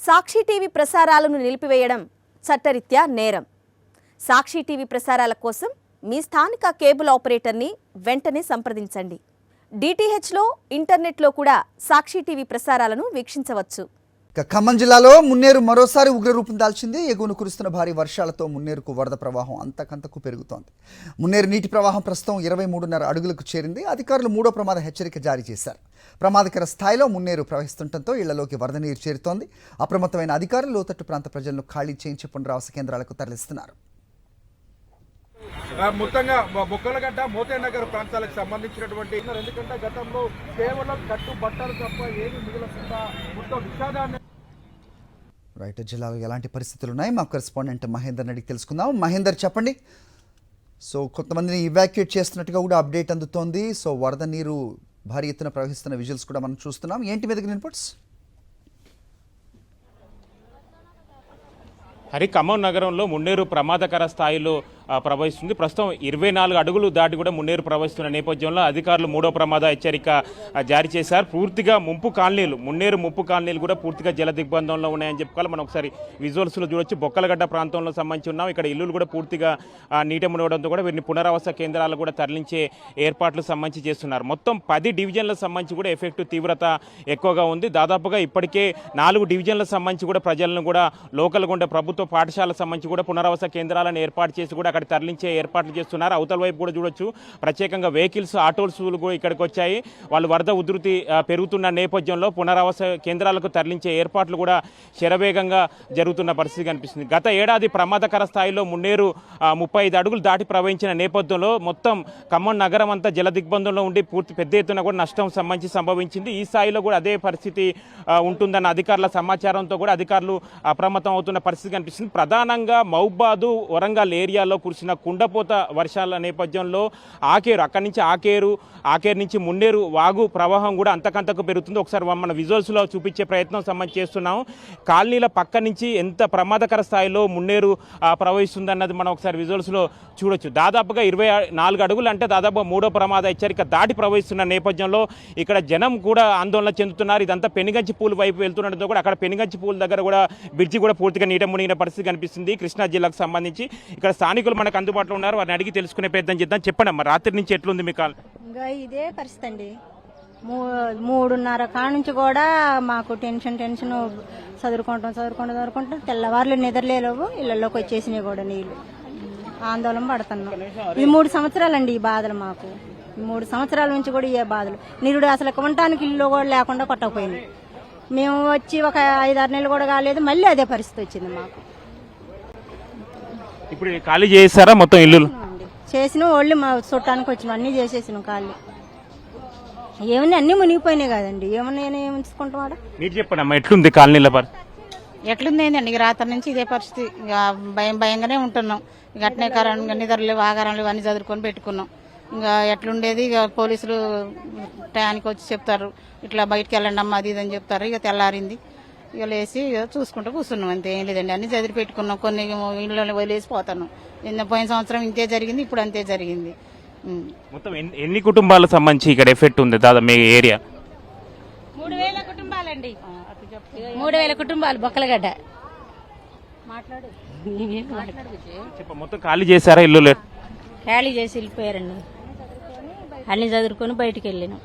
సాక్షి TV ప్రసారాలను నిలిపివేయడం చట్టరీత్యా నేరం. సాక్షి టీవీ ప్రసారాల కోసం మీ స్థానిక కేబుల్ ఆపరేటర్ని వెంటనే సంప్రదించండి. డిటిహెచ్లో, ఇంటర్నెట్లో కూడా సాక్షి టీవీ ప్రసారాలను వీక్షించవచ్చు. ఖమ్మం జిల్లాలో మున్నేరు మరోసారి ఉగ్రరూపం దాల్చింది. ఎగువన కురుస్తున్న భారీ వర్షాలతో మున్నేరుకు వరద ప్రవాహం అంతకంతకు పెరుగుతోంది. మున్నేరు నీటి ప్రవాహం ప్రస్తుతం 23.5 అడుగులకు చేరింది. అధికారులు 3వ ప్రమాద హెచ్చరిక జారీ చేశారు. ప్రమాదకర స్థాయిలో మున్నేరు ప్రవహిస్తుండటంతో ఇళ్లలోకి వరద నీరు చేరుతోంది. అప్రమత్తమైన అధికారులు లోతట్టు ప్రాంత ప్రజలను ఖాళీ చేయించి పునరావాస కేంద్రాలకు తరలిస్తున్నారు. మొత్తంగా బొక్కలగడ్డ మోతేనగర్ ప్రాంతాలకు సంబంధించినటువంటి ఎందుకంటే గతంలో కేవలం కట్టు బట్టలు తప్ప ఏమి మిగులకుండా మొత్తం విషాదాన్ని. రైట్, జిల్లాలో ఎలాంటి పరిస్థితులు ఉన్నాయి మా కరెస్పాండెంట్ మహేందర్ అడిగి తెలుసుకుందాం. మహేందర్, చెప్పండి. సో కొంతమందిని ఇవాక్యుయేట్ చేస్తున్నట్టుగా కూడా అప్డేట్ అందుతోంది. సో వరద నీరు భారీ ఎత్తున ప్రవహిస్తున్న విజువల్స్ కూడా మనం చూస్తున్నాం. ఏంటి మీదకి ఇన్పుట్స్? ఖమ్మం నగరంలో మున్నేరు ప్రమాదకర స్థాయిలో ప్రవహిస్తుంది. ప్రస్తుతం 24 అడుగులు దాటి కూడా మున్నేరు ప్రవహిస్తున్న నేపథ్యంలో అధికారులు 3వ ప్రమాద హెచ్చరిక జారీ చేశారు. పూర్తిగా ముంపు కాలనీలు, మున్నేరు ముంపు కాలనీలు కూడా పూర్తిగా జల దిగ్బంధంలో ఉన్నాయని చెప్పుకోవాలి. మనం ఒకసారి విజువల్స్లో చూడొచ్చు. బొక్కలగడ్డ ప్రాంతంలో సంబంధించి ఉన్నాం. ఇక్కడ ఇల్లులు కూడా పూర్తిగా నీట మునగడంతో కూడా వీరిని పునరావాస కేంద్రాలు కూడా తరలించే ఏర్పాట్లు సంబంధించి చేస్తున్నారు. మొత్తం 10 డివిజన్లకు సంబంధించి కూడా ఎఫెక్ట్ తీవ్రత ఎక్కువగా ఉంది. దాదాపుగా ఇప్పటికే 4 డివిజన్లకు సంబంధించి కూడా ప్రజలను కూడా లోకల్గా ఉండే ప్రభుత్వ పాఠశాలకు సంబంధించి కూడా పునరావాస కేంద్రాలను ఏర్పాటు చేసి కూడా అక్కడ తరలించే ఏర్పాట్లు చేస్తున్నారు. అవతల వైపు కూడా చూడొచ్చు, ప్రత్యేకంగా వెహికల్స్, ఆటోస్ కూడా ఇక్కడికి వచ్చాయి. వాళ్ళు వరద ఉధృతి పెరుగుతున్న నేపథ్యంలో పునరావాస కేంద్రాలకు తరలించే ఏర్పాట్లు కూడా శరవేగంగా జరుగుతున్న పరిస్థితి కనిపిస్తుంది. గత ఏడాది ప్రమాదకర స్థాయిలో మున్నేరు 35 అడుగులు దాటి ప్రవహించిన నేపథ్యంలో మొత్తం ఖమ్మం నగరం అంతా జల దిగ్బంధంలో ఉండి పూర్తి పెద్ద ఎత్తున కూడా నష్టం సంభవించింది. ఈ స్థాయిలో కూడా అదే పరిస్థితి ఉంటుందన్న అధికారుల సమాచారంతో కూడా అధికారులు అప్రమత్తం అవుతున్న పరిస్థితి కనిపిస్తుంది. ప్రధానంగా మహబూబాబాద్, వరంగల్ ఏరియాలో కురిసిన కుండపోత వర్షాల నేపథ్యంలో అక్కడి నుంచి ఆకేరు నుంచి మున్నేరు వాగు ప్రవాహం కూడా అంతకంతకు పెరుగుతుంది. ఒకసారి మన విజువల్స్లో చూపించే ప్రయత్నం సంబంధించి చేస్తున్నాం. కాలనీల పక్క నుంచి ఎంత ప్రమాదకర స్థాయిలో మున్నేరు ప్రవహిస్తుందన్నది మనం ఒకసారి విజువల్స్లో చూడొచ్చు. దాదాపుగా 24 అడుగులు అంటే దాదాపు 3వ ప్రమాద హెచ్చరిక దాటి ప్రవహిస్తున్న నేపథ్యంలో ఇక్కడ జనం కూడా ఆందోళన చెందుతున్నారు. ఇదంతా పెనుగంచి పూల్ వైపు వెళ్తుండటంతో కూడా అక్కడ పెనుగంచి పూల్ దగ్గర కూడా బ్రిడ్జి కూడా పూర్తిగా నీట మునిగిన పరిస్థితి కనిపిస్తుంది. కృష్ణా జిల్లాకు సంబంధించి ఇక్కడ స్థానికులు మనకు అందుబాటులో ఉన్నారు. వారిని అడిగి తెలుసుకునే ప్రయత్నం చేద్దాం. చెప్పండి అమ్మా, రాత్రి నుంచి ఎట్లుంది మీకు? ఇంకా ఇదే పరిస్థితి అండి. 3:30 కాడ నుంచి కూడా మాకు టెన్షన్ చదువుకుంటాం తెల్లవారులు నిద్రలేవు. ఇళ్లలోకి వచ్చేసినాయి కూడా నీళ్లు. ఆందోళన పడుతున్నాం. ఈ 3 సంవత్సరాలండి ఈ బాధలు మాకు. ఈ 3 సంవత్సరాల నుంచి కూడా ఏ బాధలు. నిరుడు అసలు కొనటానికి ఇల్లు కూడా లేకుండా కొట్టకపోయింది. మేము వచ్చి ఒక 5-6 నెలలు కూడా కాలేదు, మళ్ళీ అదే పరిస్థితి వచ్చింది మాకు. ఇప్పుడు ఖాళీ చేస్తారా మొత్తం ఇల్లు? చేసిన వాళ్ళు మా చుట్టానికి వచ్చినాం, అన్ని చేసేసినాం ఖాళీ. ఏమన్నా అన్ని మునిగిపోయినాయి కదండి, ఏమన్నా ఏమి ఉంచుకుంటాం. మీరు చెప్పండి అమ్మా, ఎట్లుంది కాలనీల పరిస్థితి? ఎట్లుంది అండి, ఇక రాత్రి నుంచి ఇదే పరిస్థితి. ఇక భయంగానే ఉంటున్నాం. ఇక అట్నే నిద్రలు ఆగారాలు ఇవన్నీ చదువుకొని పెట్టుకున్నాం. ఇంకా ఎట్లుండేది, ఇక పోలీసులు టయానికి వచ్చి చెప్తారు, ఇట్లా బయటకు వెళ్ళండి అమ్మ అది ఇదని చెప్తారు. ఇక తెల్లారింది, ఇక లేచి చూసుకుంటూ కూర్చున్నాం. అంతే, ఏం లేదండి. అన్ని చదివి పెట్టుకున్నాం. కొన్ని ఇళ్ళలో వదిలేసి పోతున్నాం. పోయిన సంవత్సరం ఇంతే జరిగింది, ఇప్పుడు అంతే జరిగింది. మొత్తం ఎన్ని కుటుంబాలకు సంబంధించి ఇక్కడ ఎఫెక్ట్ ఉంది దాదాపు మీ ఏరియా? 3000 కుటుంబాలండి. 3000 కుటుంబాలు బొక్కలగడ్డ. మొత్తం ఖాళీ చేశారా ఇల్లు? ఖాళీ చేసి వెళ్ళిపోయారండి. అన్ని చదువుకొని బయటికి వెళ్ళినాం.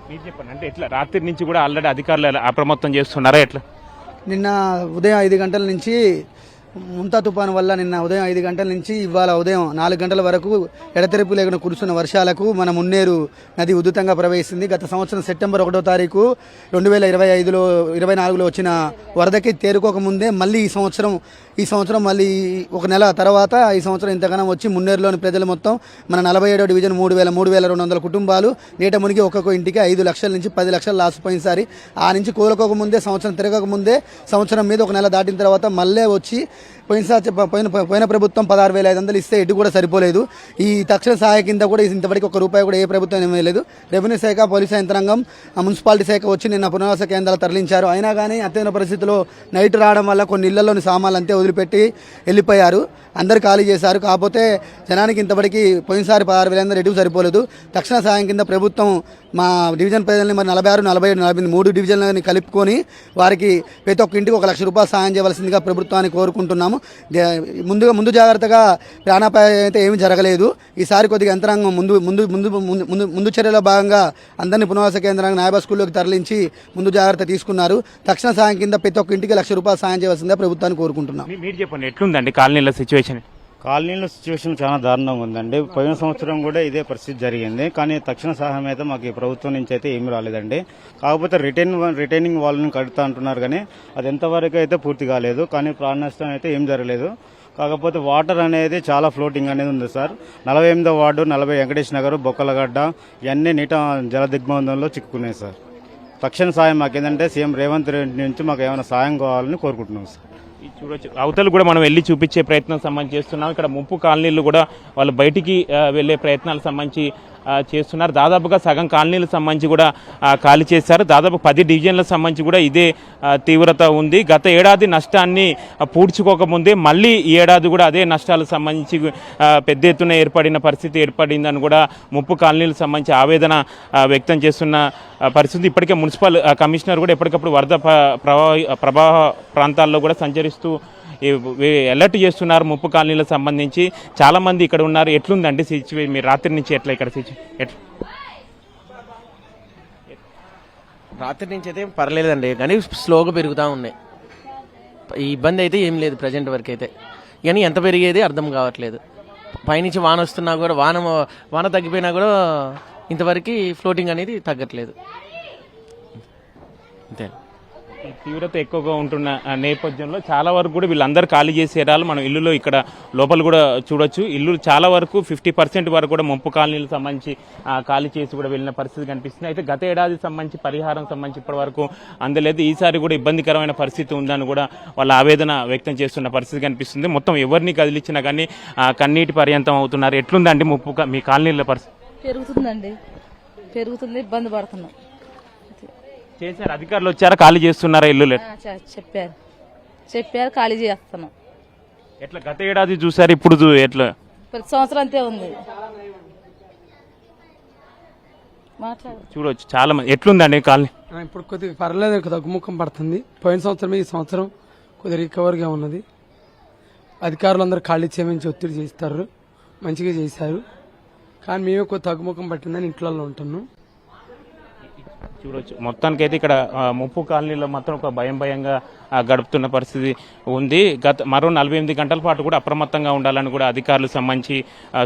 మీరు చెప్పండి, అంటే ఎట్లా రాత్రి నుంచి కూడా ఆల్రెడీ అధికారులు అప్రమత్తం చేస్తున్నారా ఎట్లా? నిన్న ఉదయం 5 గంటల నుంచి ముంతా తుఫాను వల్ల నిన్న ఉదయం 5 గంటల నుంచి ఇవాళ ఉదయం 4 గంటల వరకు ఎడతెరిపి లేకుండా కురుస్తున్న వర్షాలకు మన మున్నేరు నది ఉధృతంగా ప్రవహిస్తుంది. గత సంవత్సరం సెప్టెంబర్ 1వ తారీఖు 2024లో వచ్చిన వరదకి తేరుకోక ముందే మళ్ళీ ఈ సంవత్సరం మళ్ళీ ఒక నెల తర్వాత ఈ సంవత్సరం ఇంతగానం వచ్చి మున్నేరులోని ప్రజలు మొత్తం మన 47వ డివిజన్ 3,200 కుటుంబాలు నీట మునిగి ఒక్కొక్క ఇంటికి 5 లక్షల నుంచి 10 లక్షలు లాస్ పోయినసారి. ఆ నుంచి కోలుకోకముందే సంవత్సరం తిరగకముందే సంవత్సరం మీద ఒక నెల దాటిన తర్వాత మళ్ళీ వచ్చి పోయిన ప్రభుత్వం 16,500 ఇస్తే ఎటు కూడా సరిపోలేదు. ఈ తక్షణ సహాయ కింద కూడా ఇంతవరకు ₹1 కూడా ఏ ప్రభుత్వం ఇవ్వలేదు. రెవెన్యూ శాఖ, పోలీసు యంత్రాంగం, మున్సిపాలిటీ శాఖ వచ్చి నిన్న పునరావాస కేంద్రాలు తరలించారు. అయినా కానీ అత్యవసర పరిస్థితిలో నైట్ రావడం వల్ల కొన్ని ఇళ్లలోని సామాన్లు అంతే వదిలిపెట్టి వెళ్ళిపోయారు. అందరు ఖాళీ చేశారు. కాకపోతే జనానికి ఇంతవరకు పోయినసారి 16,500 ఎటు సరిపోలేదు. తక్షణ సహాయం కింద ప్రభుత్వం మా డివిజన్ ప్రజల్ని మరి 46, 47, 43 డివిజన్లని కలుపుకొని వారికి ప్రతి ఒక్క ఇంటికి ₹1,00,000 సాయం చేయవలసిందిగా ప్రభుత్వాన్ని కోరుకుంటున్నాము. ముందు జాగ్రత్తగా ప్రాణాపాయం అయితే ఏమీ జరగలేదు. ఈసారి కొద్దిగా యంత్రాంగం ముందు చర్యలో భాగంగా అందరినీ పునరావాస కేంద్రానికి నాయబా స్కూల్లోకి తరలించి ముందు జాగ్రత్త తీసుకున్నారు. తక్షణ సాయం కింద ప్రతి ఒక్క ఇంటికి ₹1,00,000 సాయం చేయవలసిందిగా ప్రభుత్వాన్ని కోరుకుంటున్నాం. మీరు చెప్పండి, ఎట్లుందండి కాలనీల సిచ్యువేషన్? కాలనీలో సిచ్యువేషన్ చాలా దారుణంగా ఉందండి. పోయిన సంవత్సరం కూడా ఇదే పరిస్థితి జరిగింది. కానీ తక్షణ సహాయం అయితే మాకు ఈ ప్రభుత్వం నుంచి అయితే ఏమీ రాలేదండి. కాకపోతే రిటైనింగ్ వాళ్ళని కడుతా అంటున్నారు, కానీ అది ఎంతవరకు అయితే పూర్తి కాలేదు. కానీ ప్రాణ నష్టం అయితే ఏం జరగలేదు. కాకపోతే వాటర్ అనేది చాలా ఫ్లోటింగ్ అనేది ఉంది సార్. 48వ వార్డు, 40 వెంకటేష్ నగర్, బొక్కలగడ్డ ఇవన్నీ నీట జల దిగ్బంధంలో చిక్కుకున్నాయి సార్. తక్షణ సాయం మాకు ఏంటంటే సీఎం రేవంత్ రెడ్డి నుంచి మాకు ఏమైనా సాయం కావాలని కోరుకుంటున్నాం సార్. చూడొచ్చు, అవతలు కూడా మనం వెళ్ళి చూపించే ప్రయత్నం సంబంధించి చేస్తున్నాం. ఇక్కడ ముంపు కాలనీలు కూడా వాళ్ళు బయటికి వెళ్ళే ప్రయత్నాలు సంబంధించి చేస్తున్నారు. దాదాపుగా సగం కాలనీలకు సంబంధించి కూడా ఖాళీ చేశారు. దాదాపు 10 డివిజన్లకు సంబంధించి కూడా ఇదే తీవ్రత ఉంది. గత ఏడాది నష్టాన్ని పూడ్చుకోకముందే మళ్ళీ ఈ ఏడాది కూడా అదే నష్టాలకు సంబంధించి పెద్ద ఎత్తున ఏర్పడిందని కూడా ముంపు కాలనీలకు సంబంధించి ఆవేదన వ్యక్తం చేస్తున్న పరిస్థితి. ఇప్పటికే మున్సిపల్ కమిషనర్ కూడా ఎప్పటికప్పుడు వరద ప్రభావ ప్రాంతాల్లో కూడా సంచరిస్తూ అలర్ట్ చేస్తున్నారు. ముప్పు కాలనీలకు సంబంధించి చాలా మంది ఇక్కడ ఉన్నారు. ఎట్లుందండి సిచ్యువేషన్? మీరు రాత్రి నుంచి ఎట్లా ఇక్కడ రాత్రి నుంచి అయితే పర్లేదండి, కానీ స్లోగా పెరుగుతూ ఉన్నాయి. ఈ ఇబ్బంది అయితే ఏం లేదు ప్రజెంట్ వరకు అయితే. కానీ ఎంత పెరిగేది అర్థం కావట్లేదు. పైనుంచి వాన వస్తున్నా కూడా వాన తగ్గిపోయినా కూడా ఇంతవరకు ఫ్లోటింగ్ అనేది తగ్గట్లేదు. అంతే. తీవ్రత ఎక్కువగా ఉంటున్న నేపథ్యంలో చాలా వరకు కూడా వీళ్ళందరూ ఖాళీ చేసేరాలు మనం ఇల్లులో ఇక్కడ లోపల కూడా చూడొచ్చు. ఇల్లు చాలా వరకు 50% వరకు కూడా ముంపు కాలనీలకు సంబంధించి ఖాళీ చేసి కూడా వెళ్ళిన పరిస్థితి కనిపిస్తుంది. అయితే గత ఏడాది సంబంధించి పరిహారం సంబంధించి ఇప్పటి వరకు అందలేదు. ఈసారి కూడా ఇబ్బందికరమైన పరిస్థితి ఉందని కూడా వాళ్ళ ఆవేదన వ్యక్తం చేస్తున్న పరిస్థితి కనిపిస్తుంది. మొత్తం ఎవరిని కదిలించినా కానీ కన్నీటి పర్యంతం అవుతున్నారు. ఎట్లుందండి ముప్పు మీ కాలనీల పరిస్థితి? పెరుగుతుంది, ఇబ్బంది పడుతున్నాం. చేశారు, అధికారులు వచ్చారా? ఖాళీ చేస్తున్నారా ఇల్లు? చెప్పారు ఖాళీ చేస్తున్నాం. ఎట్లా గత ఏడాది చూసారు, ఇప్పుడు ఎట్లా? ప్రతి సంవత్సరం అంతే ఉంది. చూడవచ్చు చాలా మంది. ఎట్లుందండి కాలనీ? ఇప్పుడు కొద్దిగా పర్లేదు, తగ్గుముఖం పడుతుంది. పోయిన సంవత్సరం ఈ సంవత్సరం కొద్దిగా రికవర్గా ఉన్నది. అధికారులు అందరూ ఖాళీ చేయమని ఒత్తిడి చేస్తారు, మంచిగా చేశారు. కానీ మేమే కొద్ది తగ్గుముఖం పట్టిందని ఇంట్లో ఉంటున్నాం. చూడవచ్చు మొత్తానికైతే ఇక్కడ ముప్పు కాలనీలో మాత్రం ఒక భయంగా గడుపుతున్న పరిస్థితి ఉంది. మరో 48 గంటల పాటు కూడా అప్రమత్తంగా ఉండాలని కూడా అధికారులు సంబంధించి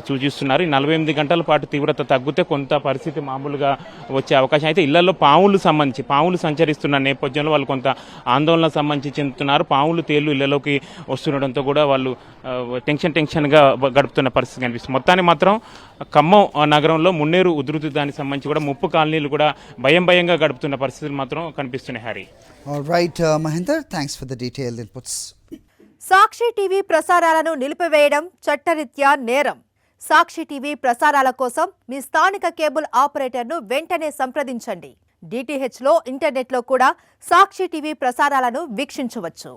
సూచిస్తున్నారు. ఈ 48 గంటల పాటు తీవ్రత తగ్గితే కొంత పరిస్థితి మామూలుగా వచ్చే అవకాశం. అయితే ఇళ్లలో పాములు సంచరిస్తున్న నేపథ్యంలో వాళ్ళు కొంత ఆందోళన సంబంధించి చెందుతున్నారు. పాములు, తేళ్లు ఇళ్లలోకి వస్తుండడంతో కూడా వాళ్ళు టెన్షన్గా గడుపుతున్న పరిస్థితి కనిపిస్తుంది. మొత్తాన్ని మాత్రం ఖమ్మం నగరంలో మున్నేరు ఉధృతి దానికి సంబంధించి కూడా ముప్పు కాలనీలు కూడా భయంగా గడుపుతున్న పరిస్థితులు మాత్రం కనిపిస్తున్నాయి. Hari. All right, Mahinder, thanks for the detailed inputs. Sakshi TV ప్రసారాలను నిలిపివేయడం చట్టరీత్యా నేరం. సాక్షి టీవీ ప్రసారాల కోసం మీ స్థానిక కేబుల్ ఆపరేటర్ను వెంటనే సంప్రదించండి. DTHలో ఇంటర్నెట్లో కూడా సాక్షి టీవీ ప్రసారాలను వీక్షించవచ్చు.